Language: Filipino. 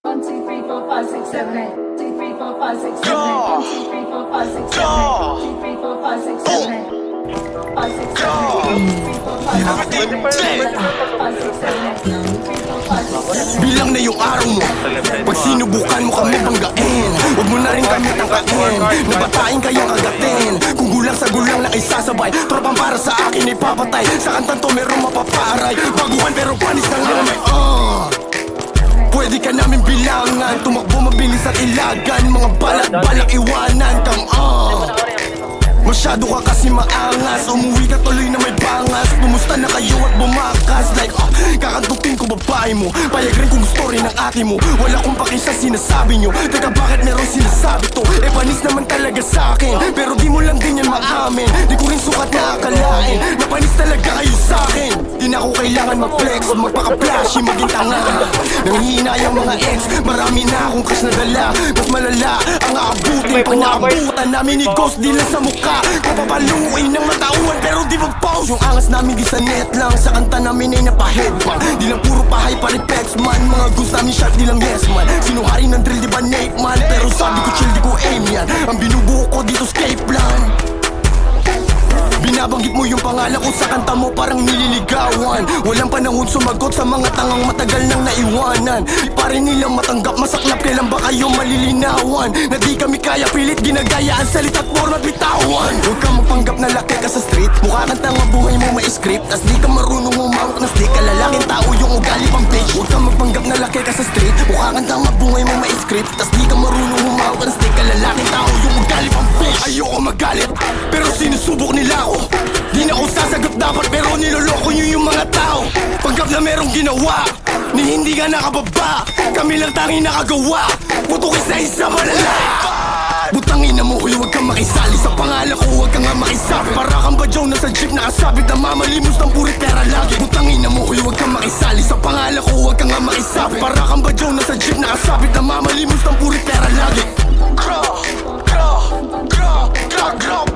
1, 2, 3, 4, 5, 6, 7, 8. 2, 3, 4, 5, 6, 7, 8. 1, 2, 3, 4, 5, 6, 7, 8. 2, 3, 4, 5, 6, 7, 8. 5, 6, 7, 8. Bilang na yung araw mo, pag sinubukan mo kami banggain, huwag mo na rin kami tangkain, nabatain kayong agatin. Kung gulang sa gulang na isasabay, tropang para sa akin ay papatay. Sa kantang to merong mapaparay, baguhan pero panis ng lamay. Pwede ka namin bilangan, tumakbo mabilis at ilagan, mga balak iwanan kang masyado ka kasi maangas, umuwi ka tuloy na may bangas. Pumusta na kayo at bumakas like kakantukin ko babae mo, payag rin kung gusto rin ng ate mo. Wala kong paki sa sinasabi nyo, teka bakit meron sinasabi to? Eh panis naman talaga sa akin, pero di mo lang din yan maamin. Di ko rin sukat na akalain, na panis talaga kayo sa akin. Di na ako kailangan mag-flex o magpaka-flashy, maging tanga. Nanghihina yung mga ex, marami na akong cash na dala. Mas malala ang aabutin pag naabutan namin ni Ghost, di lang sa mukha. Kapapaluin ng matauhan pero di mag-pause. Yung angas namin di sa net lang, sa kanta namin ay napa-headbang. Di lang puro pahay pa-reflex man, mga goals namin shot di lang yes man. Sinuhari ng drill di ba Nate man, pero sabi ko chill di ko aim yan. Ang binubuo ko dito escape plan. Binabanggit mo yung pangalan ko sa kanta mo parang nililigawan. Walang panahon sumagot sa mga tangang matagal nang naiwanan. Di pa rin nilang matanggap, masaklap, kailan ba kayo malilinawan? Na di kami kaya pilit ginagaya ang salita't format bitawan. Huwag kang magpanggap na laki ka sa street, mukha kang tanga buhay mo may script. Tas di ka marunong humawak na stick, kalalaking tao yung ugali pang bitch. Huwag kang magpanggap na laki ka sa street, mukha kang tanga buhay mo may script. Tas di ka marunong humawak na stick, kalalaking tao yung ugali pang bitch. Ayoko magalit, pero sinusubok nila ako. Di na ako sasagot dapat pero niloloko nyo yung mga tao. Panggap na merong ginawa, ni hindi ka nakababa, kami lang tanging nakagawa. Putukin sa isa malala. Butangin na mo, huwag kang makisali sa pangalan ko, huwag kang nga makisabi. Para kang badyaw na sa jeep nakasabit na mamalimos ng puri pera lagi. Butangin na mo, huwag kang makisali sa pangalan ko, huwag kang nga makisabi. Para kang badyaw na sa jeep nakasabit na mamalimos ng puri pera lagi. Gra, gra, gra, gra, gra.